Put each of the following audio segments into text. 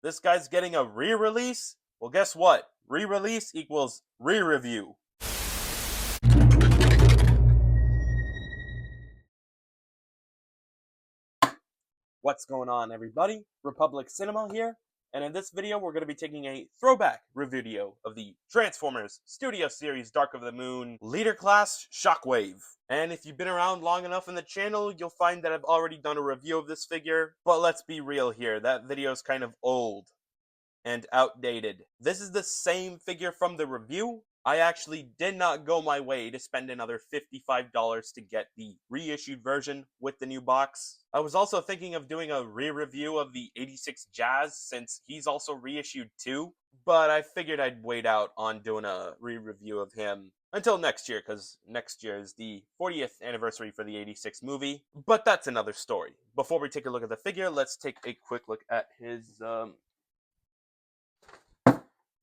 This guy's getting a re-release? Well, guess what? Re-release equals re-review. What's going on, everybody? Republic Cinema here, and in this video we're going to be taking a throwback Reviewdeo of the Transformers Studio Series Dark of the Moon Leader Class Shockwave. And if you've been around long enough in the channel, you'll find that I've already done a review of this figure, but let's be real here, that video is kind of old and outdated. This is the same figure from the review. I actually did not go my way to spend another $55 to get the reissued version with the new box. I was also thinking of doing a re-review of the 86 Jazz since he's also reissued too, but I figured I'd wait out on doing a re-review of him until next year, because next year is the 40th anniversary for the 86 movie, but that's another story. Before we take a look at the figure, let's take a quick look at his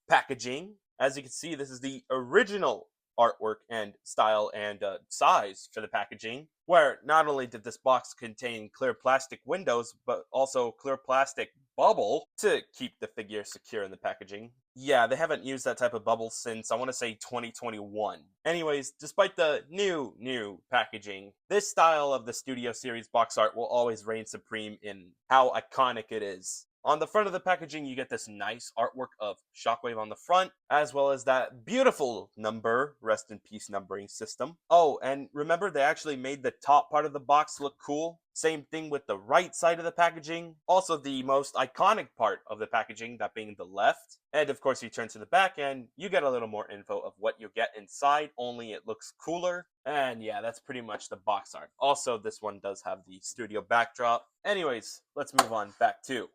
packaging. As you can see, this is the original artwork and style and size for the packaging, where not only did this box contain clear plastic windows, but also clear plastic bubble to keep the figure secure in the packaging. Yeah, they haven't used that type of bubble since, I want to say, 2021. Anyways, despite the new packaging, this style of the Studio Series box art will always reign supreme in how iconic it is. On the front of the packaging, you get this nice artwork of Shockwave on the front, as well as that beautiful number, rest in peace numbering system. Oh, and remember, they actually made the top part of the box look cool. Same thing with the right side of the packaging. Also, the most iconic part of the packaging, that being the left. And of course, you turn to the back and you get a little more info of what you get inside, only it looks cooler. And yeah, that's pretty much the box art. Also, this one does have the studio backdrop. Anyways, let's move on back to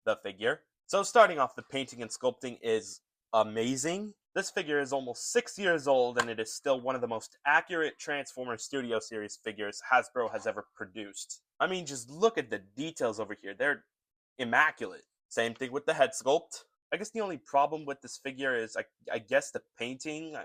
the figure. So starting off, the painting and sculpting is amazing. This figure is almost 6 years old and it is still one of the most accurate Transformers Studio Series figures Hasbro has ever produced. I mean, just look at the details over here. They're immaculate. Same thing with the head sculpt. I guess the only problem with this figure is, I guess, the painting.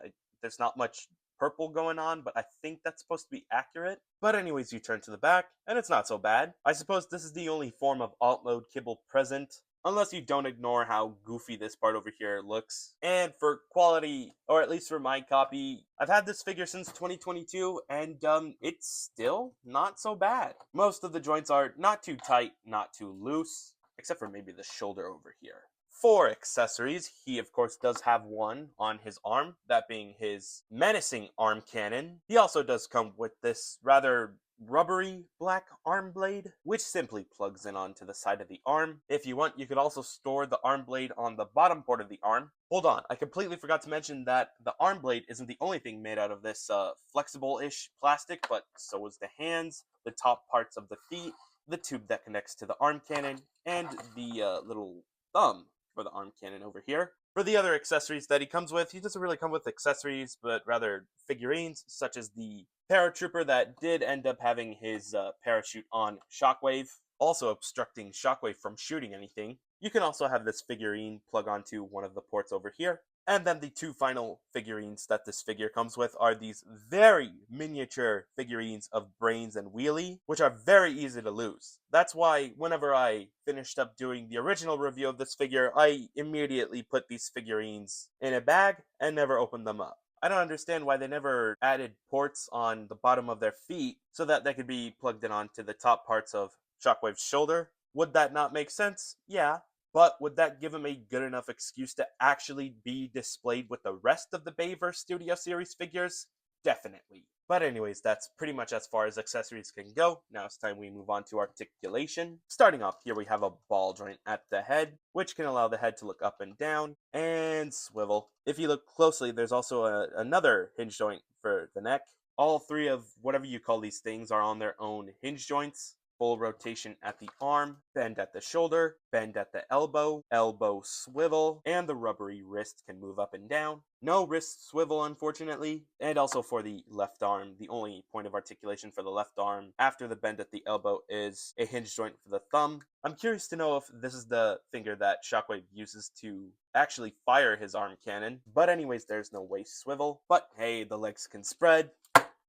There's not much purple going on, but I think that's supposed to be accurate. But anyways, you turn to the back, and it's not so bad. I suppose this is the only form of alt-mode kibble present, unless you don't ignore how goofy this part over here looks. And for quality, or at least for my copy, I've had this figure since 2022, and it's still not so bad. Most of the joints are not too tight, not too loose, except for maybe the shoulder over here. For accessories, he of course does have one on his arm, that being his menacing arm cannon. He also does come with this rather rubbery black arm blade, which simply plugs in onto the side of the arm. If you want, you could also store the arm blade on the bottom part of the arm. Hold on, I completely forgot to mention that the arm blade isn't the only thing made out of this flexible-ish plastic, but so is the hands, the top parts of the feet, the tube that connects to the arm cannon, and the little thumb for the arm cannon over here. For the other accessories that he comes with, he doesn't really come with accessories, but rather figurines, such as the paratrooper that did end up having his parachute on Shockwave, also obstructing Shockwave from shooting anything. You can also have this figurine plug onto one of the ports over here. And then the two final figurines that this figure comes with are these very miniature figurines of Brains and Wheelie, which are very easy to lose. That's why whenever I finished up doing the original review of this figure, I immediately put these figurines in a bag and never opened them up. I don't understand why they never added ports on the bottom of their feet so that they could be plugged in onto the top parts of Shockwave's shoulder. Would that not make sense? Yeah. But would that give him a good enough excuse to actually be displayed with the rest of the Bayverse Studio Series figures? Definitely. But anyways, that's pretty much as far as accessories can go. Now it's time we move on to articulation. Starting off here, we have a ball joint at the head, which can allow the head to look up and down, and swivel. If you look closely, there's also another hinge joint for the neck. All three of whatever you call these things are on their own hinge joints. Full rotation at the arm, bend at the shoulder, bend at the elbow, elbow swivel, and the rubbery wrist can move up and down. No wrist swivel, unfortunately. And also for the left arm, the only point of articulation for the left arm after the bend at the elbow is a hinge joint for the thumb. I'm curious to know if this is the finger that Shockwave uses to actually fire his arm cannon. But anyways, there's no waist swivel. But hey, the legs can spread.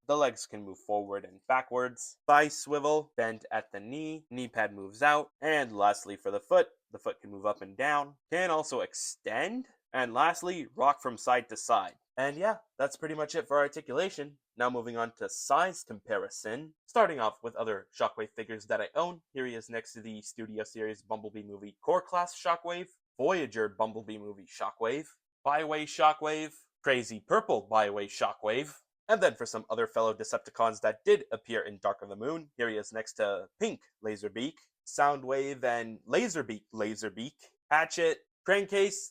The legs can move forward and backwards. Thigh swivel, bend at the knee pad moves out. And lastly for the foot can move up and down. Can also extend. And lastly, rock from side to side. And yeah, that's pretty much it for articulation. Now moving on to size comparison. Starting off with other Shockwave figures that I own. Here he is next to the Studio Series Bumblebee movie Core Class Shockwave, Voyager Bumblebee movie Shockwave, Byway Shockwave, Crazy Purple Byway Shockwave. And then for some other fellow Decepticons that did appear in Dark of the Moon, here he is next to Pink Laserbeak, Soundwave and Laserbeak, Hatchet, Cranecase,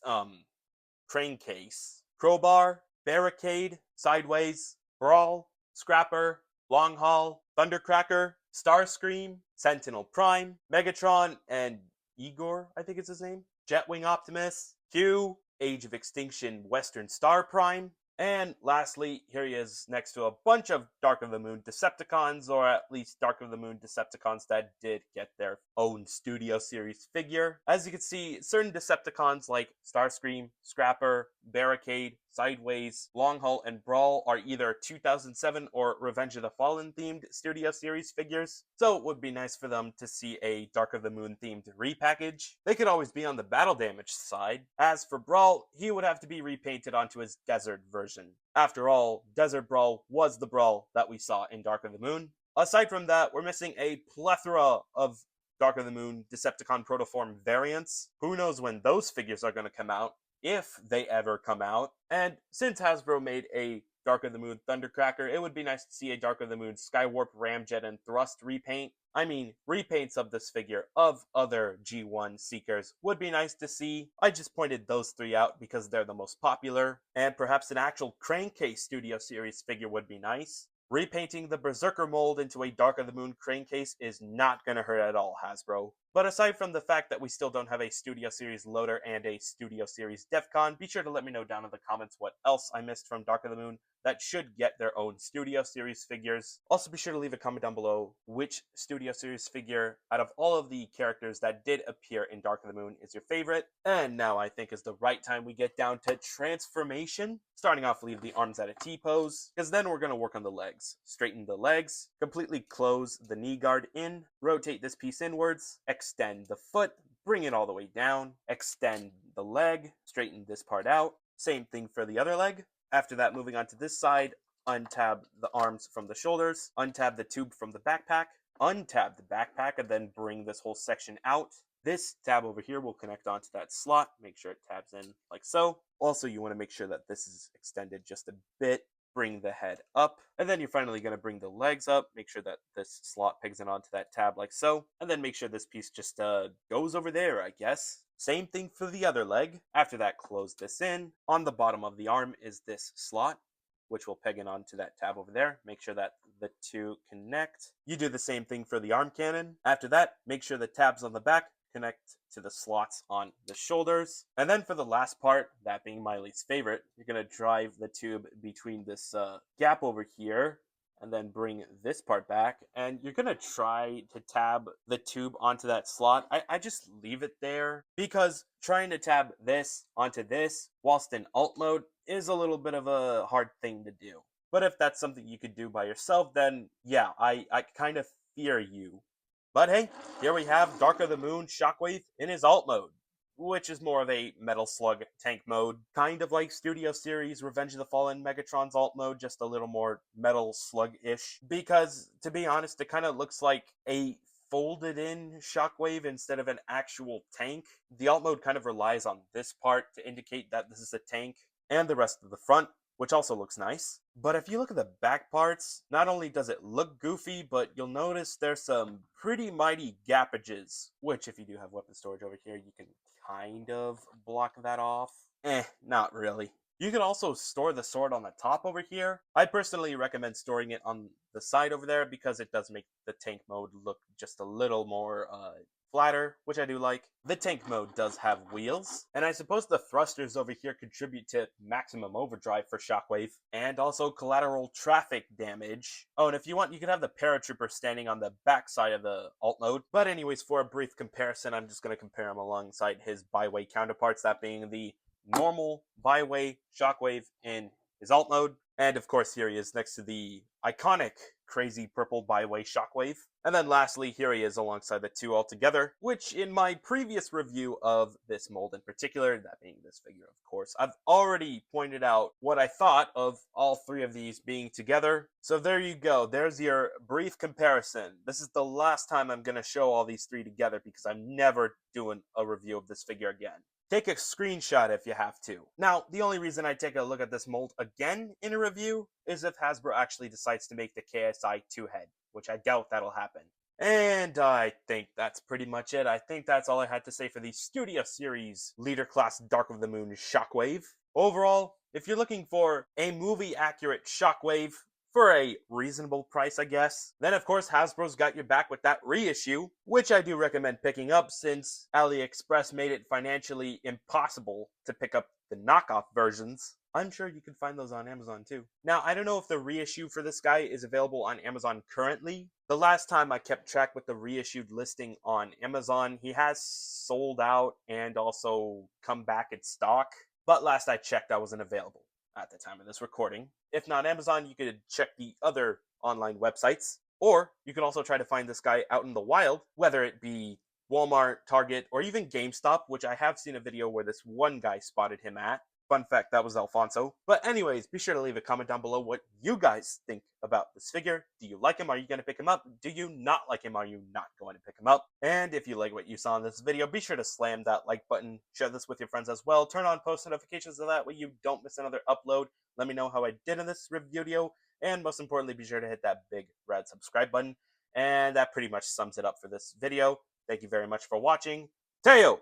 Crowbar, Barricade, Sideways, Brawl, Scrapper, Long Haul, Thundercracker, Starscream, Sentinel Prime, Megatron, and Igor, I think it's his name, Jetwing Optimus, Q, Age of Extinction Western Star Prime, and lastly, here he is next to a bunch of Dark of the Moon Decepticons, or at least Dark of the Moon Decepticons that did get their own Studio Series figure. As you can see, certain Decepticons like Starscream, Scrapper, Barricade, Sideways, Long Haul, and Brawl are either 2007 or Revenge of the Fallen themed Studio Series figures, so it would be nice for them to see a Dark of the Moon themed repackage. They could always be on the battle damage side. As for Brawl, he would have to be repainted onto his Desert version. After all, Desert Brawl was the Brawl that we saw in Dark of the Moon. Aside from that, we're missing a plethora of Dark of the Moon Decepticon Protoform variants. Who knows when those figures are going to come out, if they ever come out. And since Hasbro made a Dark of the Moon Thundercracker, it would be nice to see a Dark of the Moon Skywarp, Ramjet, and Thrust repaint. I mean, repaints of this figure of other G1 Seekers would be nice to see. I just pointed those three out because they're the most popular, and perhaps an actual Cranecase Studio Series figure would be nice. Repainting the Berserker mold into a Dark of the Moon Cranecase is not going to hurt at all, Hasbro. But aside from the fact that we still don't have a Studio Series Loader and a Studio Series Defcon, be sure to let me know down in the comments what else I missed from Dark of the Moon that should get their own Studio Series figures. Also be sure to leave a comment down below which Studio Series figure out of all of the characters that did appear in Dark of the Moon is your favorite. And now I think is the right time we get down to transformation. Starting off, leave the arms at a T-pose, because then we're going to work on the legs. Straighten the legs, completely close the knee guard in, rotate this piece inwards, extend the foot, bring it all the way down, extend the leg, straighten this part out. Same thing for the other leg. After that, moving on to this side, untab the arms from the shoulders, untab the tube from the backpack, untab the backpack, and then bring this whole section out. This tab over here will connect onto that slot. Make sure it tabs in like so. Also, you want to make sure that this is extended just a bit. Bring the head up, and then you're finally going to bring the legs up. Make sure that this slot pegs in onto that tab like so, and then make sure this piece just goes over there, I guess. Same thing for the other leg. After that, close this in. On the bottom of the arm is this slot, which will peg in onto that tab over there. Make sure that the two connect. You do the same thing for the arm cannon. After that, make sure the tabs on the back connect to the slots on the shoulders. And then for the last part, that being my least favorite, you're going to drive the tube between this gap over here and then bring this part back. And you're going to try to tab the tube onto that slot. I just leave it there because trying to tab this onto this whilst in alt mode is a little bit of a hard thing to do. But if that's something you could do by yourself, then yeah, I kind of fear you. But hey, here we have Dark of the Moon Shockwave in his alt mode, which is more of a Metal Slug tank mode, kind of like Studio Series Revenge of the Fallen Megatron's alt mode, just a little more Metal Slug-ish. Because, to be honest, it kind of looks like a folded-in Shockwave instead of an actual tank. The alt mode kind of relies on this part to indicate that this is a tank, and the rest of the front, which also looks nice. But if you look at the back parts, not only does it look goofy, but you'll notice there's some pretty mighty gappages, which if you do have weapon storage over here, you can kind of block that off. Not really. You can also store the sword on the top over here. I personally recommend storing it on the side over there because it does make the tank mode look just a little more flatter, which I do like. The tank mode does have wheels, and I suppose the thrusters over here contribute to maximum overdrive for Shockwave, and also collateral traffic damage. Oh, and if you want, you can have the paratrooper standing on the back side of the alt mode. But anyways, for a brief comparison, I'm just going to compare him alongside his byway counterparts, that being the normal byway Shockwave in his alt mode, And of course, here he is next to the iconic crazy purple Byway Shockwave. And then lastly, here he is alongside the two altogether, which in my previous review of this mold in particular, that being this figure of course, I've already pointed out what I thought of all three of these being together. So there you go, there's your brief comparison. This is the last time I'm going to show all these three together because I'm never doing a review of this figure again. Take a screenshot if you have to. Now, the only reason I take a look at this mold again in a review is if Hasbro actually decides to make the KSI 2-head, which I doubt that'll happen. And I think that's pretty much it. I think that's all I had to say for the Studio Series Leader Class Dark of the Moon Shockwave. Overall, if you're looking for a movie-accurate Shockwave, for a reasonable price, I guess. Then, of course, Hasbro's got your back with that reissue, which I do recommend picking up since AliExpress made it financially impossible to pick up the knockoff versions. I'm sure you can find those on Amazon too. Now, I don't know if the reissue for this guy is available on Amazon currently. The last time I kept track with the reissued listing on Amazon, he has sold out and also come back in stock. But last I checked, that wasn't available at the time of this recording. If not Amazon, you could check the other online websites, or you can also try to find this guy out in the wild, whether it be Walmart, Target, or even GameStop, which I have seen a video where this one guy spotted him at. Fun fact, that was Alfonso. But anyways, be sure to leave a comment down below what you guys think about this figure. Do you like him? Are you going to pick him up? Do you not like him? Are you not going to pick him up? And if you like what you saw in this video, be sure to slam that like button. Share this with your friends as well. Turn on post notifications so that way you don't miss another upload. Let me know how I did in this Reviewdeo. And most importantly, be sure to hit that big red subscribe button. And that pretty much sums it up for this video. Thank you very much for watching. Teo!